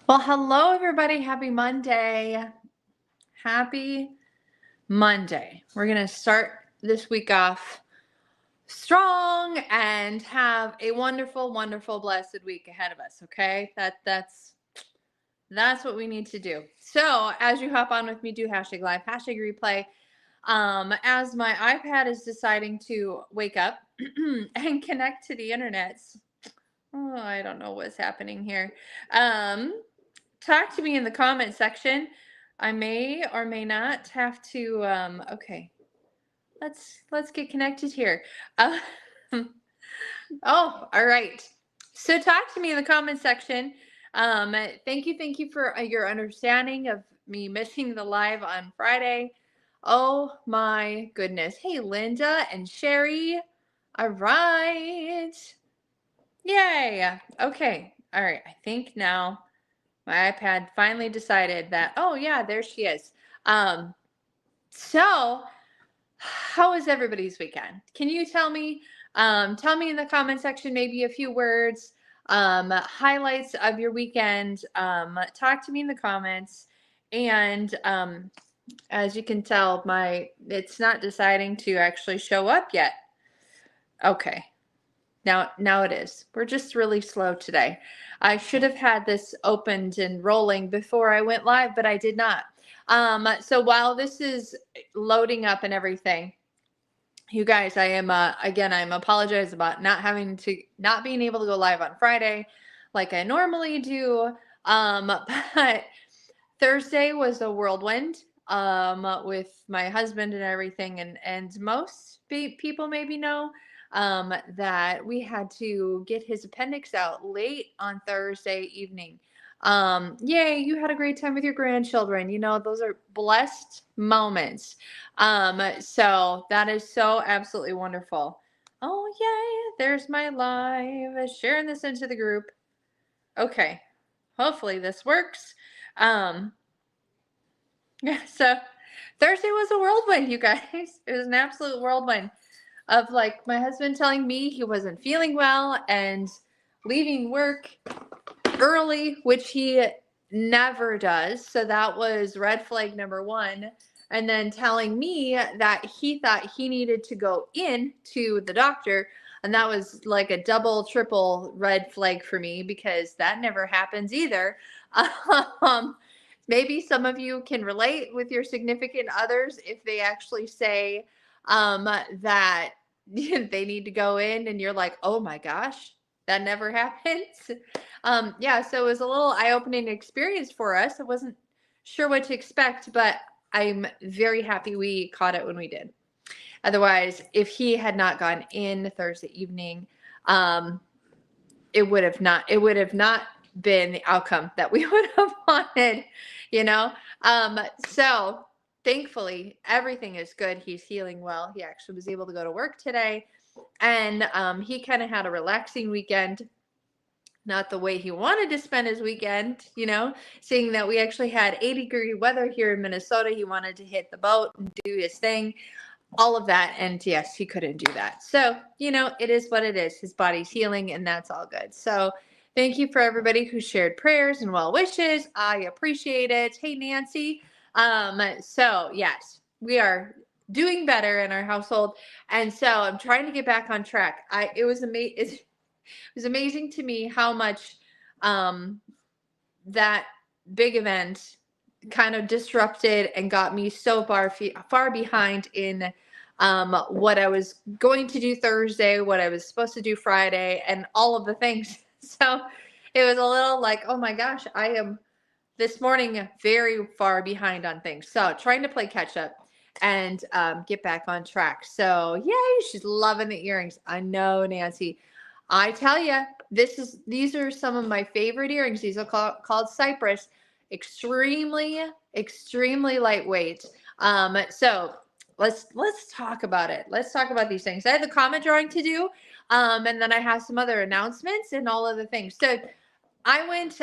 Well, hello, everybody. Happy Monday. Happy Monday. We're going to start this week off strong and have a wonderful, wonderful, blessed week ahead of us. Okay. That's what we need to do. So as you hop on with me, do hashtag live, hashtag replay. As my iPad is deciding to wake up and connect to the internet. Oh, I don't know what's happening here. Talk to me in the comment section. I may or may not have to okay. Let's get connected here. Uh, oh, all right. So talk to me in the comment section. Thank you for your understanding of me missing the live on Friday. Oh my goodness. Hey, Linda and Sherry. All right. Yay. Okay. All right. I think now my iPad finally decided that, oh yeah, there she is. So how was everybody's weekend? Can you tell me? Tell me in the comment section, maybe a few words, highlights of your weekend. Talk to me in the comments. And as you can tell, it's not deciding to actually show up yet. Okay. Now it is. We're just really slow today. I should have had this opened and rolling before I went live, but I did not. So while this is loading up and everything, you guys, I'm apologize about not being able to go live on Friday like I normally do. But Thursday was a whirlwind with my husband and everything, and most people maybe know that we had to get his appendix out late on Thursday evening. Yay, you had a great time with your grandchildren. You know, those are blessed moments. So that is so absolutely wonderful. Oh, yay, there's my live, sharing this into the group. Okay, hopefully this works. Yeah, so Thursday was a whirlwind, you guys. It was an absolute whirlwind of like my husband telling me he wasn't feeling well and leaving work early, which he never does. So that was red flag number one. And then telling me that he thought he needed to go in to the doctor. And that was like a double, triple red flag for me because that never happens either. Maybe some of you can relate with your significant others if they actually say that they need to go in and you're like, oh my gosh, that never happens. Yeah, so it was a little eye-opening experience for us. I wasn't sure what to expect, but I'm very happy we caught it when we did. Otherwise, if he had not gone in Thursday evening, it would have not been the outcome that we would have wanted, you know? So thankfully everything is good. He's healing well. He actually was able to go to work today, and he kind of had a relaxing weekend. Not the way he wanted to spend his weekend, you know, seeing that we actually had 80-degree weather here in Minnesota. He wanted to hit the boat and do his thing, all of that. And yes, he couldn't do that. So, you know, it is what it is. His body's healing, and that's all good. So thank you for everybody who shared prayers and well wishes. I appreciate it. Hey, Nancy. So yes, we are doing better in our household. And so I'm trying to get back on track. It was amazing to me how much that big event kind of disrupted and got me so far behind in what I was going to do Thursday, what I was supposed to do Friday, and all of the things. So it was a little like, oh my gosh, I am this morning very far behind on things. So trying to play catch up and get back on track. So yay, she's loving the earrings. I know, Nancy. I tell you, these are some of my favorite earrings. These are called Cypress. Extremely, extremely lightweight. So let's talk about it. Let's talk about these things. I have the comment drawing to do, and then I have some other announcements and all of the things. So I went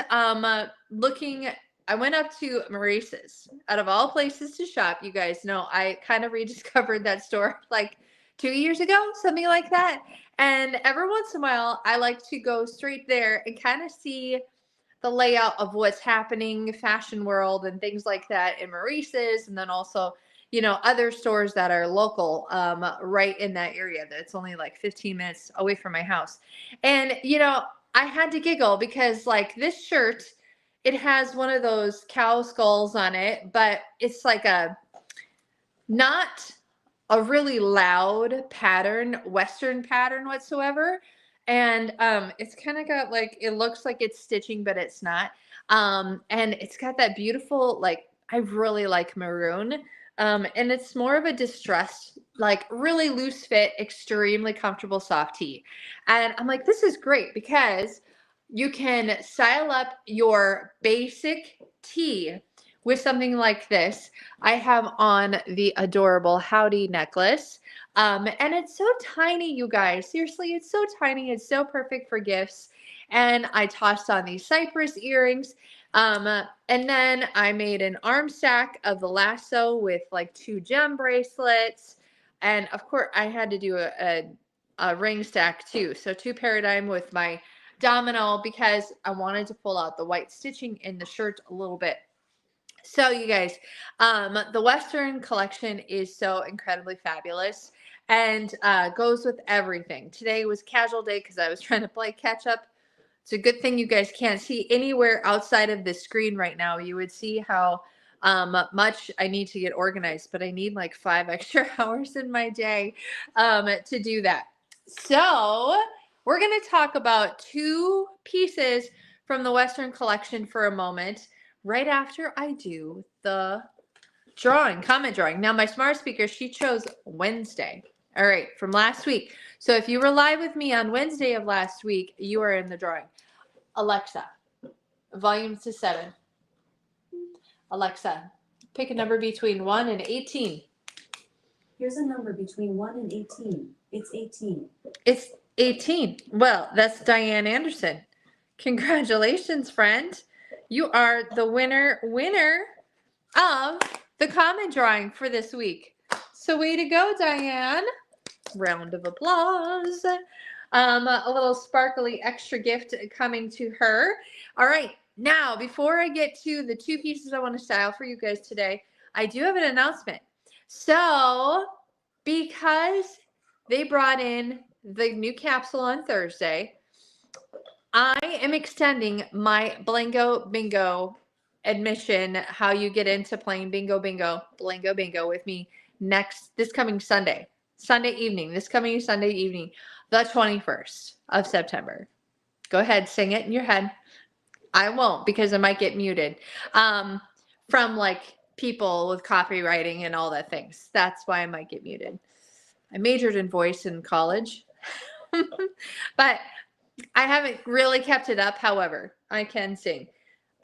I went up to Maurice's, out of all places to shop. You guys know I kind of rediscovered that store like 2 years ago, something like that. And every once in a while, I like to go straight there and kind of see the layout of what's happening, fashion world and things like that in Maurice's, and then also, other stores that are local, right in that area. That's only like 15 minutes away from my house. And, I had to giggle because like this shirt, it has one of those cow skulls on it, but it's like not a really loud pattern, Western pattern whatsoever. And it's kind of got like, it looks like it's stitching, but it's not. And it's got that beautiful, like, I really like maroon. And it's more of a distressed, like really loose fit, extremely comfortable soft tee. And I'm like, this is great because you can style up your basic tee with something like this. I have on the adorable Howdy necklace. And it's so tiny, you guys. Seriously, it's so tiny. It's so perfect for gifts. And I tossed on these cypress earrings. And then I made an arm stack of the lasso with like 2 gem bracelets. And of course, I had to do a ring stack too. So 2 paradigm with my domino because I wanted to pull out the white stitching in the shirt a little bit. So you guys, the Western collection is so incredibly fabulous and goes with everything. Today was casual day because I was trying to play catch up. It's a good thing you guys can't see anywhere outside of the screen right now. You would see how much I need to get organized, but I need like 5 extra hours in my day to do that. So we're going to talk about 2 pieces from the Western collection for a moment, right after I do the comment drawing. Now, my smart speaker, she chose Wednesday. All right, from last week. So if you were live with me on Wednesday of last week, you are in the drawing. Alexa, volume to 7. Alexa, pick a number between 1 and 18. Here's a number between 1 and 18. It's 18. It's 18. Well, that's Diane Anderson. Congratulations, friend. You are the winner of the comment drawing for this week. So way to go, Diane. Round of applause. A little sparkly extra gift coming to her. All right. Now, before I get to the 2 pieces I want to style for you guys today, I do have an announcement. So, because they brought in the new capsule on Thursday, I am extending my Blingo Bingo admission, how you get into playing Blingo Bingo with me this coming Sunday evening, the 21st of September. Go ahead, sing it in your head. I won't because I might get muted from like people with copywriting and all that things. That's why I might get muted. I majored in voice in college, but I haven't really kept it up. However, I can sing.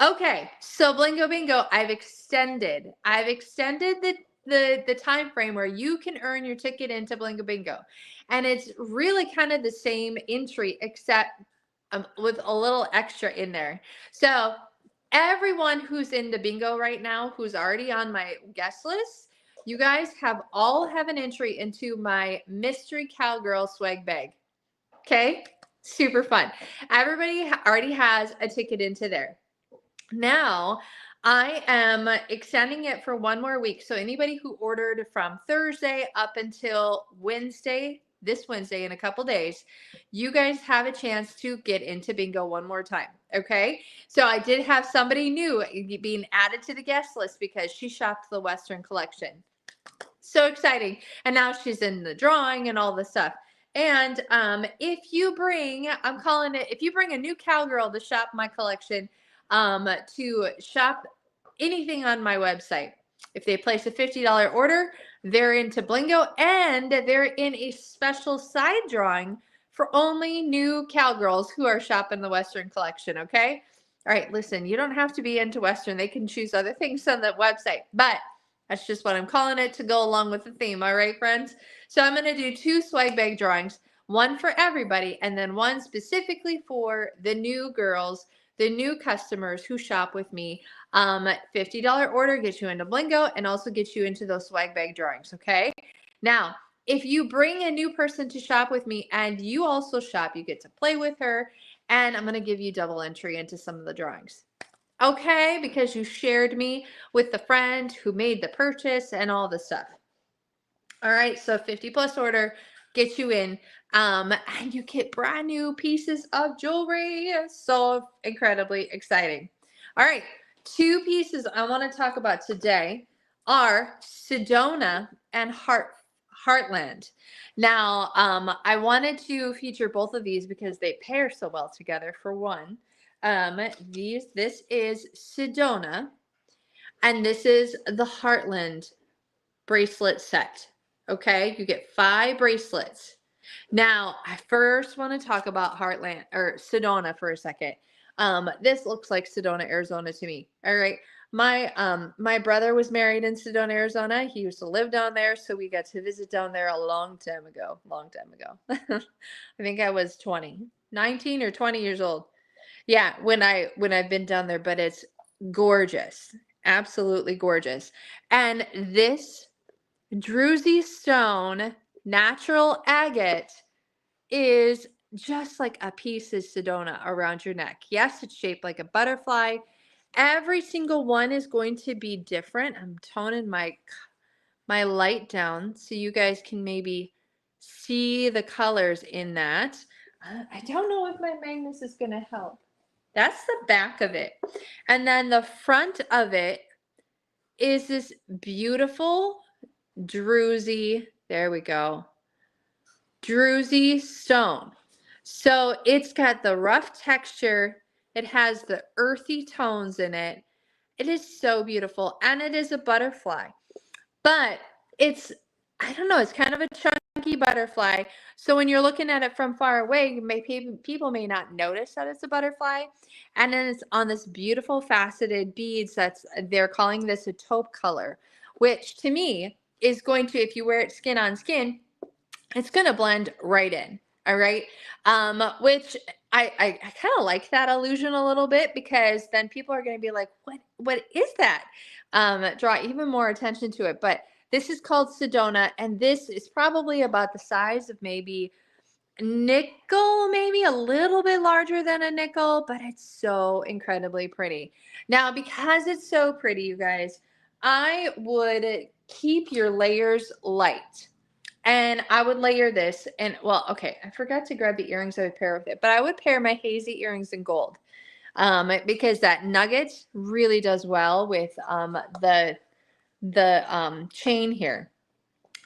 Okay, so Blingo Bingo, I've extended the time frame where you can earn your ticket into Blingo Bingo, and it's really kind of the same entry except with a little extra in there. So everyone who's in the bingo right now, who's already on my guest list, you guys all have an entry into my mystery Cowgirl Swag Bag. Okay, super fun. Everybody already has a ticket into there. Now, I am extending it for 1 more week. So anybody who ordered from Thursday up until Wednesday, this Wednesday in a couple days, you guys have a chance to get into bingo 1 more time. Okay. So I did have somebody new being added to the guest list because she shopped the Western collection. So exciting. And now she's in the drawing and all this stuff. And if you bring a new cowgirl to shop my collection, to shop anything on my website, if they place a $50 order, they're into Blingo, and they're in a special side drawing for only new cowgirls who are shopping the Western collection. Okay. All right. Listen, you don't have to be into Western. They can choose other things on the website, but that's just what I'm calling it to go along with the theme. All right, friends. So I'm going to do 2 swag bag drawings, 1 for everybody, and then 1 specifically for the new girls, the new customers who shop with me. $50 order gets you into Blingo and also gets you into those swag bag drawings. Okay. Now, if you bring a new person to shop with me and you also shop, you get to play with her and I'm going to give you double entry into some of the drawings. Okay, because you shared me with the friend who made the purchase and all the stuff. All right, so 50 plus order gets you in, and you get brand new pieces of jewelry. So incredibly exciting. All right, two pieces I want to talk about today are Sedona and Heartland. Now, I wanted to feature both of these because they pair so well together. For one, this is Sedona, and this is the Heartland bracelet set. Okay, you get 5 bracelets. Now, I first want to talk about Heartland or Sedona for a second. This looks like Sedona, Arizona to me. All right. My brother was married in Sedona, Arizona. He used to live down there, so we got to visit down there a long time ago. Long time ago. I think I was 19 or 20 years old. Yeah, when I've been down there, but it's gorgeous. Absolutely gorgeous. And this Druzy stone, natural agate, is just like a piece of Sedona around your neck. Yes, it's shaped like a butterfly. Every single one is going to be different. I'm toning my light down so you guys can maybe see the colors in that. I don't know if my Magnus is going to help. That's the back of it. And then the front of it is this beautiful druzy, there we go, druzy stone. So it's got the rough texture. It has the earthy tones in it. It is so beautiful. And it is a butterfly. But it's, I don't know, it's kind of a chunky butterfly. So when you're looking at it from far away, people may not notice that it's a butterfly. And then it's on this beautiful faceted beads they're calling this a taupe color, which to me is going to, if you wear it skin on skin, it's going to blend right in. All right. Which I kind of like that illusion a little bit, because then people are going to be like, what is that? Draw even more attention to it. But this is called Sedona, and this is probably about the size of maybe nickel, maybe a little bit larger than a nickel, but it's so incredibly pretty. Now, because it's so pretty, you guys, I would keep your layers light. And I would layer this, and well, okay, I forgot to grab the earrings I would pair with it, but I would pair my hazy earrings in gold, because that nugget really does well with the chain here.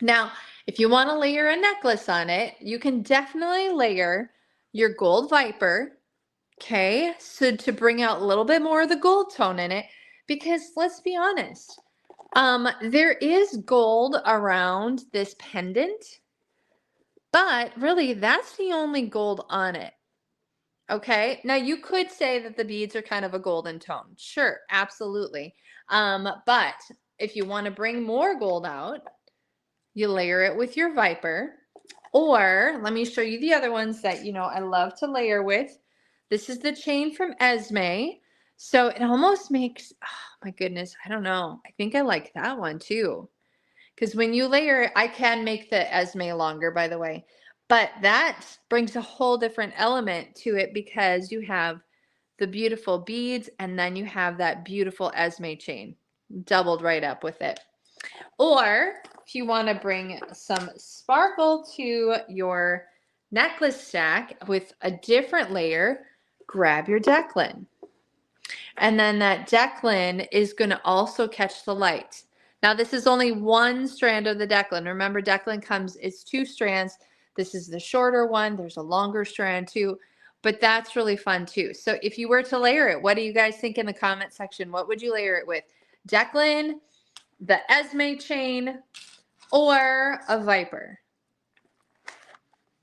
Now, if you want to layer a necklace on it, you can definitely layer your gold viper, okay, so to bring out a little bit more of the gold tone in it, because let's be honest, there is gold around this pendant, but really that's the only gold on it. Okay, now you could say that the beads are kind of a golden tone. Sure, absolutely. But if you want to bring more gold out, you layer it with your viper. Or let me show you the other ones that, I love to layer with. This is the chain from Esme. So it almost makes, oh my goodness, I don't know. I think I like that one too. Because when you layer it, I can make the Esme longer, by the way. But that brings a whole different element to it, because you have the beautiful beads and then you have that beautiful Esme chain doubled right up with it. Or if you want to bring some sparkle to your necklace stack with a different layer, grab your Declan. And then that Declan is going to also catch the light. Now, this is only one strand of the Declan. Remember, Declan it's 2 strands. This is the shorter one. There's a longer strand too, but that's really fun too. So if you were to layer it, what do you guys think in the comment section? What would you layer it with? Declan, the Esme chain, or a viper?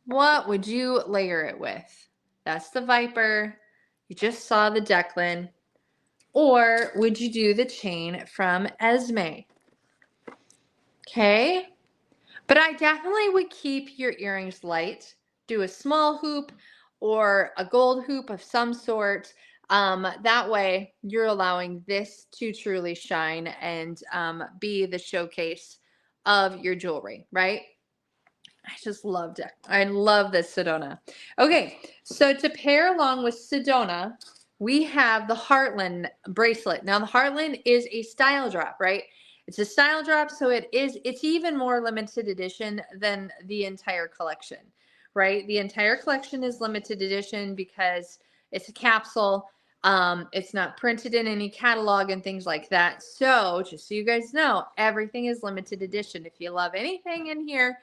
What would you layer it with? That's the viper. You just saw the Declan. Or would you do the chain from Esme? Okay. But I definitely would keep your earrings light. Do a small hoop or a gold hoop of some sort. That way you're allowing this to truly shine and be the showcase of your jewelry, right? I just loved it. I love this Sedona. Okay, so to pair along with Sedona, we have the Heartland bracelet. Now the Heartland is a style drop, right? It's a style drop, so it's even more limited edition than the entire collection, right? The entire collection is limited edition because it's a capsule. It's not printed in any catalog and things like that. So just so you guys know, everything is limited edition. If you love anything in here,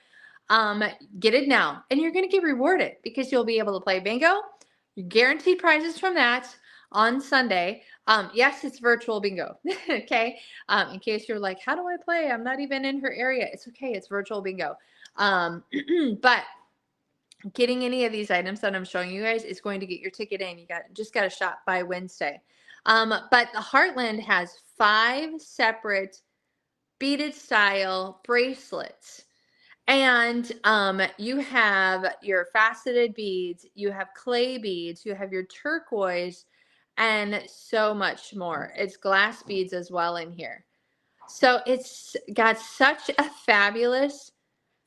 get it now, and you're going to get rewarded because you'll be able to play bingo. Guaranteed prizes from that on Sunday. Yes, it's virtual bingo. Okay. In case you're like, how do I play? I'm not even in her area. It's okay. It's virtual bingo. But getting any of these items that I'm showing you guys is going to get your ticket in. You just got to shop by Wednesday. But the Heartland has 5 separate beaded style bracelets. And you have your faceted beads, you have clay beads, you have your turquoise, and so much more. It's glass beads as well in here. So it's got such a fabulous,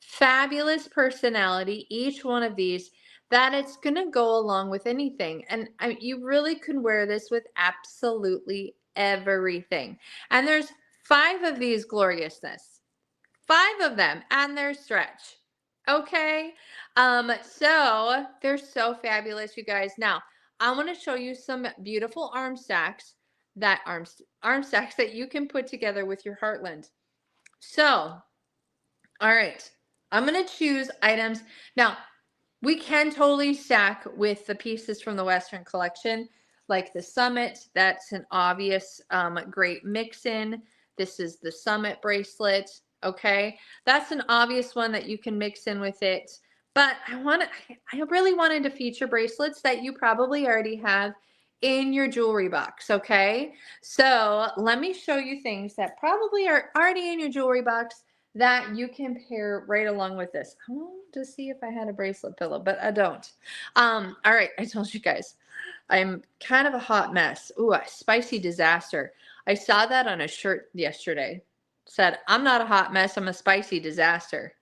fabulous personality, each one of these, that it's going to go along with anything. And you really can wear this with absolutely everything. And there's 5 of these gloriousness. 5 of them, and they're stretch. Okay. So they're so fabulous, you guys. Now, I want to show you some beautiful arm stacks that you can put together with your Heartland. So, all right. I'm going to choose items. Now, we can totally stack with the pieces from the Western collection, like the Summit. That's an obvious great mix-in. This is the Summit bracelet. Okay, that's an obvious one that you can mix in with it. But I really wanted to feature bracelets that you probably already have in your jewelry box. Okay, so let me show you things that probably are already in your jewelry box that you can pair right along with this. I want to see if I had a bracelet pillow, but I don't. All right, I told you guys, I'm kind of a hot mess. Ooh, a spicy disaster. I saw that on a shirt yesterday. Said, I'm not a hot mess, I'm a spicy disaster.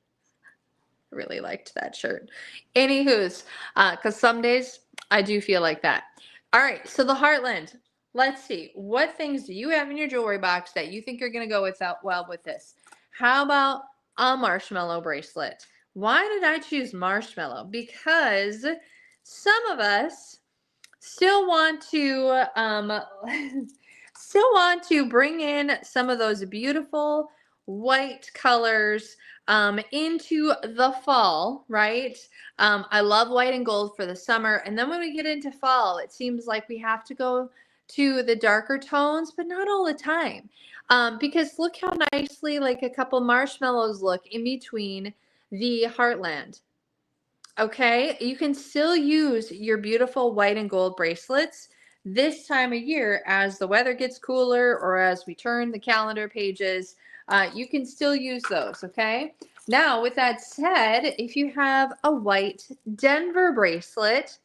I really liked that shirt. Anywho's, because some days I do feel like that. All right, so the Heartland. Let's see. What things do you have in your jewelry box that you think are going to go well with this? How about a marshmallow bracelet? Why did I choose marshmallow? Because some of us still want to bring in some of those beautiful white colors into the fall, right? I love white and gold for the summer. And then when we get into fall, it seems like we have to go to the darker tones, but not all the time. Because look how nicely like a couple marshmallows look in between the Heartland. Okay, you can still use your beautiful white and gold bracelets this time of year as the weather gets cooler or as we turn the calendar pages. You can still use those, okay? Now, with that said, if you have a white Denver bracelet,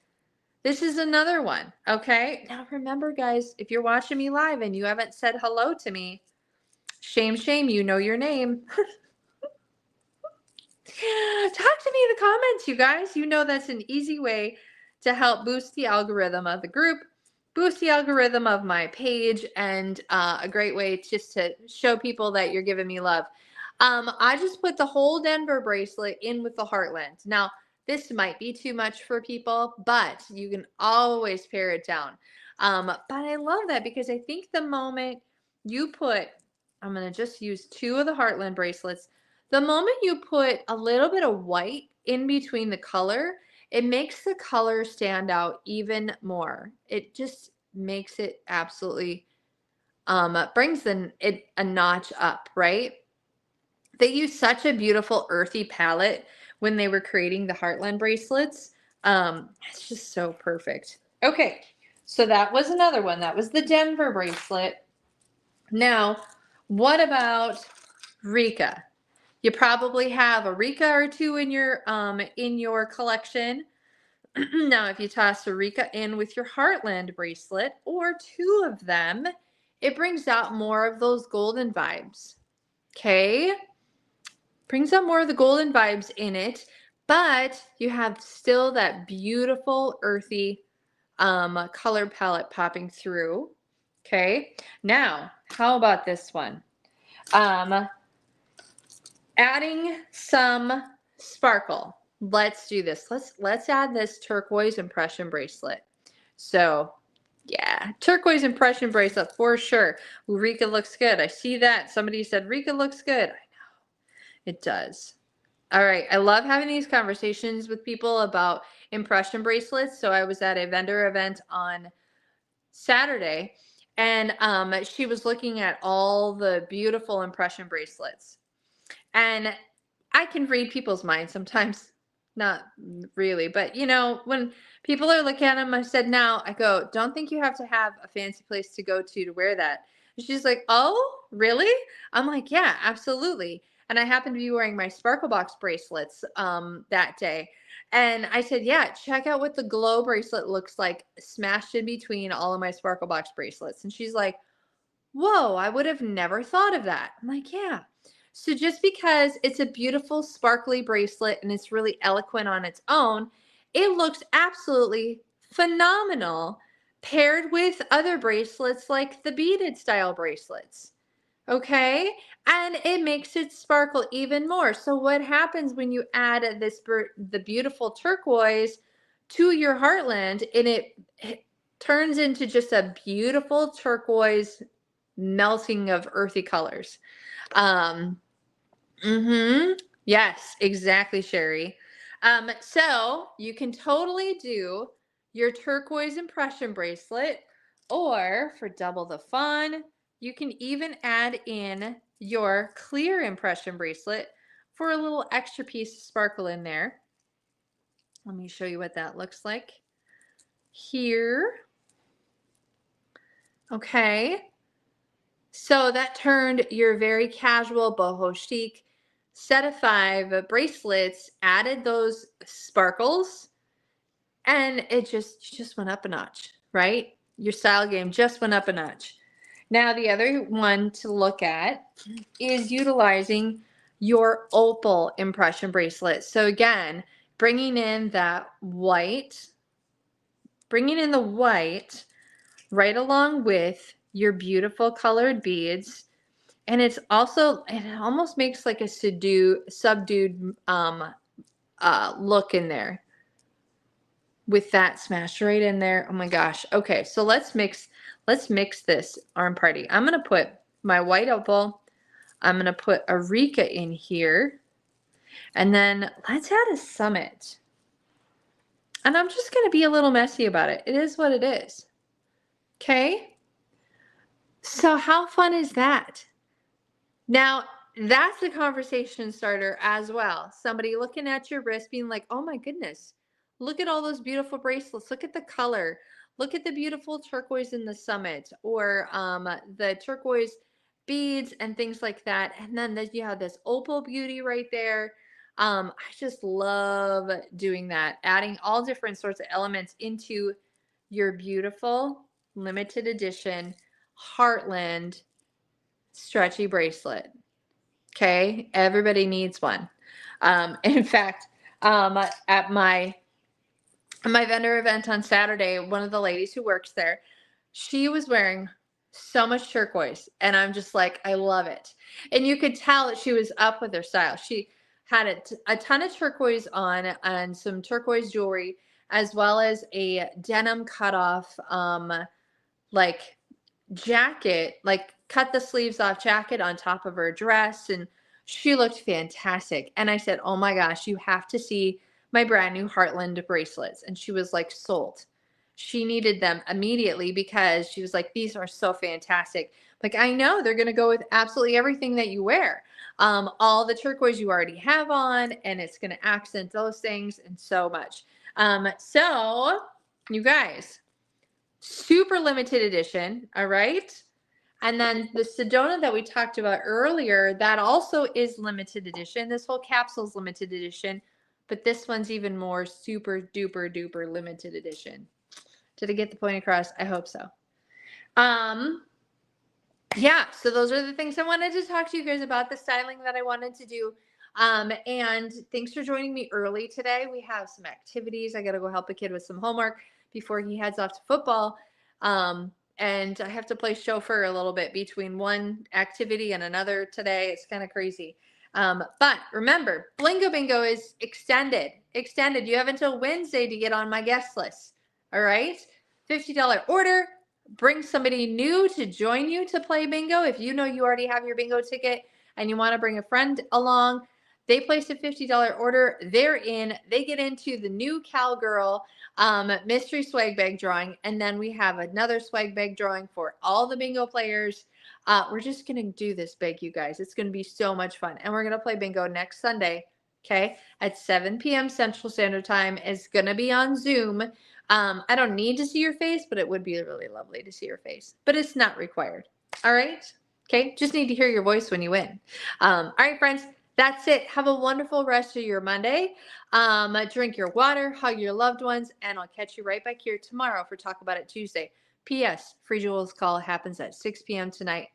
this is another one, okay? Now, remember, guys, if you're watching me live and you haven't said hello to me, shame, shame, you know your name. Talk to me in the comments, you guys. You know that's an easy way to help boost the algorithm of the group, boost the algorithm of my page, and a great way just to show people that you're giving me love. I just put the whole Denver bracelet in with the Heartland. Now, this might be too much for people, but you can always pare it down. But I love that because I think the moment you put, I'm going to just use 2 of the Heartland bracelets. The moment you put a little bit of white in between the color, it makes the color stand out even more. It just makes it absolutely, brings it a notch up, right? They used such a beautiful earthy palette when they were creating the Heartland bracelets. It's just so perfect. Okay, so that was another one. That was the Denver bracelet. Now, what about Rika? You probably have a Rika or 2 in your collection. Now, if you toss a Rika in with your Heartland bracelet or 2 of them, it brings out more of those golden vibes. Okay? brings out more of the golden vibes in it, but you have still that beautiful earthy color palette popping through. Okay. Now, how about this one? Adding some sparkle. Let's do this. Let's add this turquoise impression bracelet. So yeah, turquoise impression bracelet for sure. Ooh, Rika looks good. I see that. Somebody said Rika looks good. I know it does. All right. I love having these conversations with people about impression bracelets. So I was at a vendor event on Saturday, and she was looking at all the beautiful impression bracelets. And I can read people's minds sometimes, not really, but you know, when people are looking at them, I said, now I go, don't think you have to have a fancy place to go to wear that. And she's like, oh, really? I'm like, yeah, absolutely. And I happened to be wearing my Sparkle Box bracelets that day. And I said, yeah, check out what the glow bracelet looks like smashed in between all of my Sparkle Box bracelets. And she's like, whoa, I would have never thought of that. I'm like, yeah. So just because it's a beautiful sparkly bracelet and it's really eloquent on its own, it looks absolutely phenomenal paired with other bracelets like the beaded style bracelets. Okay? And it makes it sparkle even more. So what happens when you add the beautiful turquoise to your heartland, and it turns into just a beautiful turquoise melting of earthy colors. Um, Yes, exactly, Sherry. So you can totally do your turquoise impression bracelet, or for double the fun, you can even add in your clear impression bracelet for a little extra piece of sparkle in there. Let me show you what that looks like here. Okay. So that turned your very casual boho chic set of 5 bracelets, added those sparkles, and it just went up a notch, right? Your style game just went up a notch. Now the other one to look at is utilizing your opal impression bracelet. So again, bringing in the white right along with your beautiful colored beads. And it almost makes like a subdued look in there with that smashed right in there. Oh my gosh. Okay, so let's mix this arm party. I'm gonna put my white opal. I'm gonna put a Rika in here, and then let's add a summit. And I'm just gonna be a little messy about it. It is what it is. Okay. So how fun is that? Now, that's the conversation starter as well. Somebody looking at your wrist being like, oh my goodness, look at all those beautiful bracelets. Look at the color. Look at the beautiful turquoise in the summit, or the turquoise beads and things like that. And then you have this opal beauty right there. I just love doing that, adding all different sorts of elements into your beautiful limited edition Heartland stretchy bracelet. Okay, everybody needs one. In fact, at my vendor event on Saturday, one of the ladies who works there, she was wearing so much turquoise, and I'm just like, I love it. And you could tell that she was up with her style. She had a ton of turquoise on and some turquoise jewelry, as well as a denim cutoff, like jacket, like cut the sleeves off jacket on top of her dress, and she looked fantastic. And I said, oh my gosh, you have to see my brand new Heartland bracelets. And she was like sold. She needed them immediately because she was like, these are so fantastic. Like, I know they're going to go with absolutely everything that you wear. All the turquoise you already have on, and it's going to accent those things and so much. So you guys, super limited edition. All right. And then the Sedona that we talked about earlier, that also is limited edition. This whole capsule is limited edition, but this one's even more super duper duper limited edition. Did I get the point across? I hope so. Yeah, so those are the things I wanted to talk to you guys about, the styling that I wanted to do And thanks for joining me early today. We have some activities. I got to go help a kid with some homework before he heads off to football. And I have to play chauffeur a little bit between one activity and another today. It's kind of crazy. But remember, Blingo Bingo is extended. Extended. You have until Wednesday to get on my guest list. All right? $50 order. Bring somebody new to join you to play bingo. If you know you already have your bingo ticket and you want to bring a friend along, they place a $50 order. They're in. They get into the new Cowgirl mystery swag bag drawing. And then we have another swag bag drawing for all the bingo players. We're just going to do this big, you guys. It's going to be so much fun. And we're going to play bingo next Sunday, okay, at 7 p.m. Central Standard Time. It's going to be on Zoom. I don't need to see your face, but it would be really lovely to see your face. But it's not required. All right? Okay? Just need to hear your voice when you win. All right, friends. That's it. Have a wonderful rest of your Monday. Drink your water, hug your loved ones, and I'll catch you right back here tomorrow for Talk About It Tuesday. P.S. Free Jewels Call happens at 6 p.m. tonight.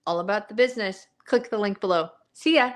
All about the business. Click the link below. See ya.